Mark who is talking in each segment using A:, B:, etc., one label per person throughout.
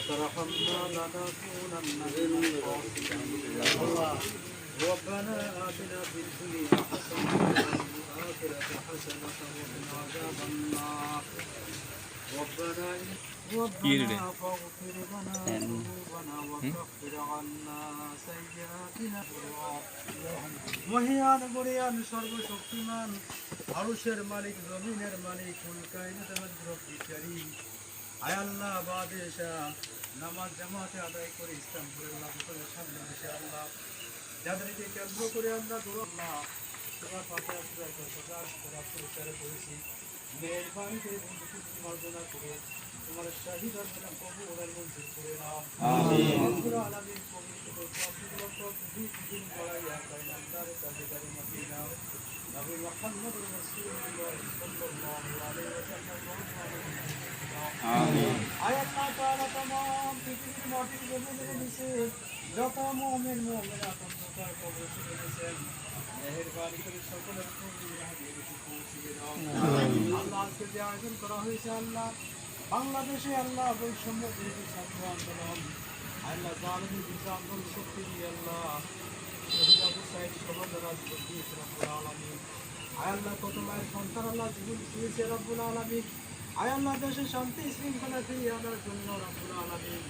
A: وترحمنا لنكونن من الخاسرين ربنا آتنا في الدنيا حسنة وفي الآخرة حسنة وقنا عذاب النار ربنا فاغفر لنا ذنوبنا وكفر عنا سيئاتنا মহিয়ান গরিয়ান সর্বশক্তিমান আরশের মালিক জমিনের মালিক কুল কায়নাতের রব্বি কারীম আয় আল্লাহ বাদেশা নামাজ জামাতে আদায় করে ইসলামপুরের লাভের সামনে এসে আল্লাহ যাদেরকে কেন্দ্র করে আমরা দোয়া আল্লাহ তোমার ফাতিহা সূরা করার প্রচার করেছি মেহেরবানি করে বন্ধুকে মার্জনা করে তোমার শাহী দরবারে কবুলের মঞ্জুর করে নাও আমিন রব্বুল আলামিন পবিত্র আব্দুল্লাহ দিন করাইয়া কায়নাদার তাজদারি মদিনা নবী মুহাম্মদ রাসূলুল্লাহ সাল্লাল্লাহু আলাইহি ওয়াসাল্লাম আমিন আয়াত তাআলা तमाम পৃথিবীর মাটির জমিনের নিচে যত মুমিন মুমিনাত অন্তর কবর করেছেন মেহেরবানি করে সকলের কবুল হাদিয়ে পৌঁছিয়ে দাও আমিন আল্লাহ আজকে যে আয়োজন করা হয়েছে আল্লাহ বাংলাদেশে আল্লাহ বৈষম্য বিরোধী ছাত্র আন্দোলন আল্লাহ জালিমি বিচার আন্দোলন শক্তি দিয়ে আল্লাহ শহীদ আবু সাইদ সবার রাজপথ রব্বুল আলামিন আয় আল্লাহ কত মায়ের সন্তান আল্লাহ জীবন দিয়েছে রব্বুল আলামিন আয় আল্লাহ দেশে শান্তি শৃঙ্খলা ফিরিয়ে আনার জন্য রব্বুল আলামিন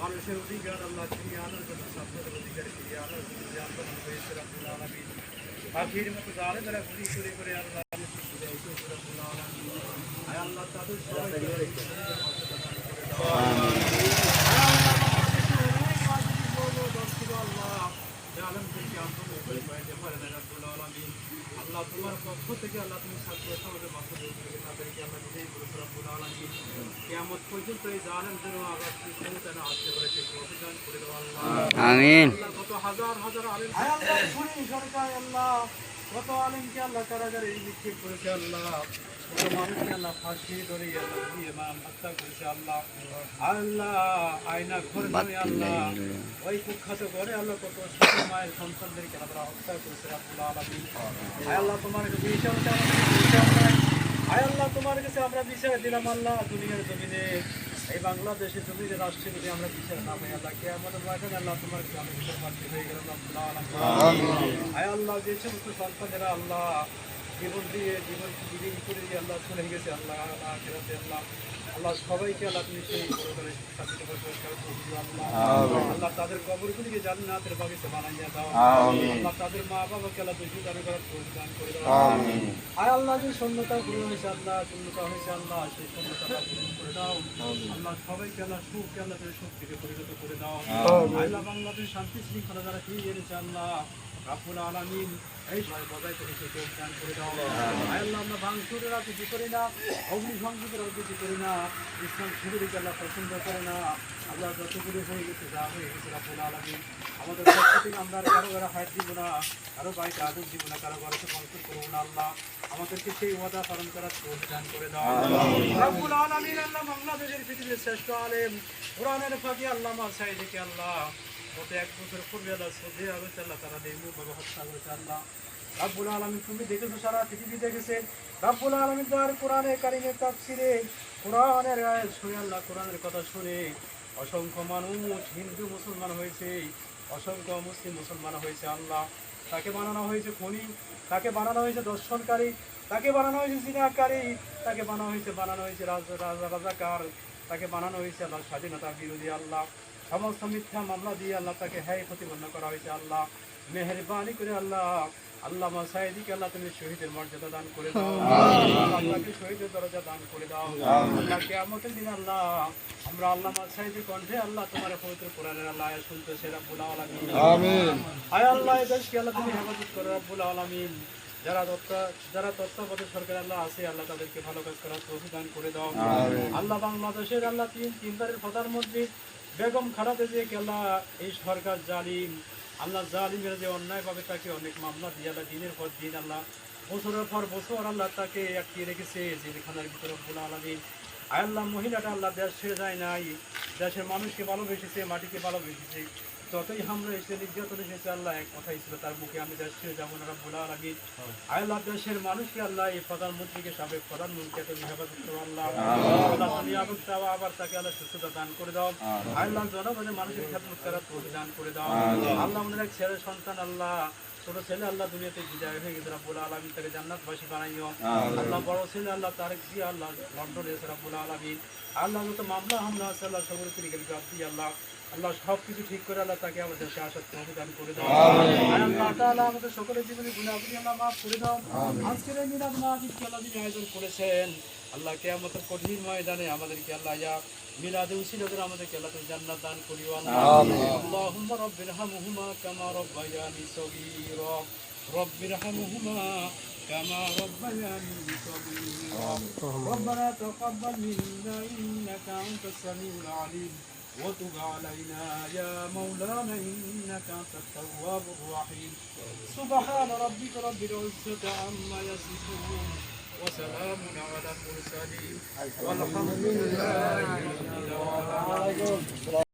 A: মানুষের অধিকার আল্লাহ ফিরিয়ে আনার জন্য ছাত্রদের অধিকার ফিরিয়ে আনার জন্য যে আন্দোলন হয়েছে রব্বুল আলামিন পাখির মতো জালেমেরা গুলি করে করে আল্লাহ রব্বুল আলামিন আয় আল্লাহ তাদের সবাইকে আল্লাহ তোমার পক্ষ থেকে আল্লাহ তুমি ছাত্র সমাজের মাধ্যমে তাদেরকে আমরা নিজেই বলেছি রব্বুল আলামিন কিয়ামত পর্যন্ত এই জালেমদের আঘাত যেন আসতে পারে সেই অভিযান করে দাও আল্লাহ আমিন কত হাজার হাজার আলেম আল্লাহ শুনি সরকার আল্লাহ কত আলেমকে আল্লাহ কারাগারে নিক্ষেপ করেছে আল্লাহ কত মানুষকে আল্লাহ ফাঁসি ধরে হত্যা করেছে আল্লাহ আল্লাহ আয়না ঘরে আল্লাহ ওই কুখ্যাত ঘরে আল্লাহ কত ছোট মায়ের সন্তানদেরকে আমরা হত্যা করেছে রব্বুল আলামিন আয় আল্লাহ তোমার কাছে আয় আল্লাহ তোমার কাছে আমরা বিচার দিলাম আল্লাহ দুনিয়ার জমিনে এই বাংলাদেশের জমিনে রাষ্ট্রে যদি আমরা বিচার না পাই আল্লাহ কিয়ামতের ময়দানে আল্লাহ তোমার কাছে আমরা বিচার প্রার্থী হয়ে গেলাম রব্বুল আলামিন আয় আল্লাহ যে সমস্ত সন্তানেরা আল্লাহ জীবন দিয়ে জীবন করে দিয়ে আল্লাহ চলে গেছে আল্লাহ আখিরাতে আল্লাহ আল্লাহ সবাইকে আল্লাহ তুমি সেই পরকালে শান্তিতে পরিষ্কার করে দিও আল্লাহ আল্লাহ তাদের কবরগুলিকে জান্নাতের বাগিচা বানাইয়া দাও আল্লাহ তাদের মা বাবাকে আল্লাহ বেশি দান করার প্রদান করে দাও আয় আল্লাহ যে শূন্যতা পূরণ হয়েছে আল্লাহ শূন্যতা হয়েছে আল্লাহ সেই শূন্যতা পূরণ করে দাও আল্লাহ সবাইকে আল্লাহ সুখকে আল্লাহ তুমি শক্তিকে পরিণত করে দাও আল্লাহ বাংলাদেশ শান্তি শৃঙ্খলা যারা ফিরিয়ে এনেছে আল্লাহ রব্বুল আলামিন এই সময় বজায় করে সেই দান করে দাও আয় আল্লাহ আমরা ভাঙচুরের রাজনীতি করি না অগ্নিসংযোগের রাজনীতি করি না ইসলাম শিবিরকে আল্লাহ পছন্দ করে না আল্লাহ যতগুলো হয়ে গেছে যা হয়ে গেছে রব্বুল আলামিন আমাদের পক্ষ থেকে আমরা কারো কারো হায়াত দিব না কারো বাড়িতে আদর দিব না কারো ঘরে ভাঙচুর করবো না আল্লাহ আমাদেরকে সেই ওয়াদা পালন করার দান করে দাও রব্বুল আলামিন আল্লাহ বাংলাদেশের পৃথিবীর শ্রেষ্ঠ আলেম কোরআনের ফাঁকি আল্লামা সাইদিকে আল্লাহ গত 1 বছর পূর্বে আল্লাহ সৌদি আরবে আল্লাহ তারা নির্মমভাবে হত্যা করেছে আল্লাহ রব্বুল আলামিন তুমি দেখেছো সারা পৃথিবী দেখেছে রব্বুল আলামিন তার কোরআনে কারিমের তাফসিরে কোরআনের আয়াত শুনে আল্লাহ কোরআনের কথা শুনে অসংখ্য মানুষ হিন্দু মুসলমান হয়েছে অসংখ্য মুসলিম মুসলমান হয়েছে আল্লাহ তাকে বানানো হয়েছে খুনি তাকে বানানো হয়েছে দর্শনকারী তাকে বানানো হয়েছে জিনাকারী তাকে বানানো হয়েছে রাজাকার তাকে বানানো হয়েছে আল্লাহ স্বাধীনতা বিরোধী আল্লাহ সমস্ত মিথ্যা মামলা দিয়ে আল্লাহ তাকে হ্যায় প্রতিপন্ন করা হয়েছে আল্লাহ মেহেরবানি করে আল্লাহ আল্লামা সাইদিকে আল্লাহ তুমি শহীদের মর্যাদা দান করে দাও আল্লাহকে শহীদের দরজা দান করে দাও আল্লাহ কিয়ামতের দিন আল্লাহ আমরা আল্লামা সাইদি কণ্ঠে আল্লাহ তোমার পবিত্র কোরআনের আল্লাহ আয়াত শুনতেছি রব্বুল আলামিন আমিন আয় আল্লাহ এই দেশকে আল্লাহ তুমি হেফাজত করো রব্বুল আলামিন যারা তত্ত্বাবধায়ক সরকার আল্লাহ আছে আল্লাহ তাদেরকে ভালো কাজ করার তৌফিক দান করে দাও আল্লাহ বাংলাদেশের আল্লাহ তিনবারের প্রধানমন্ত্রী বেগম খালেদা জিয়াকে আল্লাহ এই সরকার জালিম আল্লাহ জালিমের যে অন্যায়ভাবে তাকে অনেক মামলা দিয়ে আল্লাহ দিনের পর দিন আল্লাহ বছরের পর বছর আল্লাহ তাকে আটকিয়ে রেখেছে জেলখানার ভিতরে রব্বুল আলামিন আয় আল্লাহ মহিলাটা আল্লাহ দেশ ছেড়ে যায় নাই দেশের মানুষকে ভালোবেসেছে মাটিকে ভালোবেসেছে যতই হামলা এসে নির্যাতন এসেছে আল্লাহ এক কথাই ছিল তার মুখে আমি দেশ ছেড়ে যাবো না রব্বুল আলামিন। আল্লাহ দেশের মানুষকে আল্লাহ এই প্রধানমন্ত্রীকে সাবেক প্রধানমন্ত্রীকে তুমি হেফাজত করো আল্লাহ। আল্লাহ তুমি আবার তাকে আল্লাহ সুস্থতা দান করে দাও। আল্লাহ জনগণের মানুষের খেদমত করার তৌফিক দান করে দাও। আল্লাহ আমাদের এক ছেলে সন্তান আল্লাহ ছোট ছেলে আল্লাহ দুনিয়াতে বিদায় হয়ে গেছে রব্বুল আলামিন তাকে জান্নাতবাসী বানাইও আল্লাহ। বড় ছেলে আল্লাহ তারেক জি আল্লাহ লন্ডনে আছে রব্বুল আলামিন। আল্লাহ যত মামলা হামলা আছে আল্লাহ সবরে ক্রিকেট গাছি আল্লাহ আল্লাহ সব কিছু ঠিক করে আল্লাহ তাকে আমাদের দেশে আসার তৌফিক দান করে দাও। আল্লাহ তাআলা আমাদের সকলের জীবনে গুনাহগুলি আল্লাহ মাফ করে দাও। আজকের এই মিলাদ মাহফিল কে আল্লাহ যিনি আয়োজন করেছেন আল্লাহ কিয়ামতের কঠিন ময়দানে আমাদেরকে আল্লাহ ইয়া মিলাদে উসিলাদের আমাদেরকে আল্লাহ তুমি জান্নাত দান করিও আল্লাহ। আল্লাহুম্মা রাব্বিরহামহুমা কামা রাব্বায়ানি সগীরা রাব্বিরহামহুমা كما ربياني صغيرا ربنا تقبل منا إنك أنت السميع العليم وتب علينا يا مولانا إنك أنت التواب الرحيم سبحان ربك رب العزة عما يصفون وسلام على المرسلين والحمد لله رب العالمين.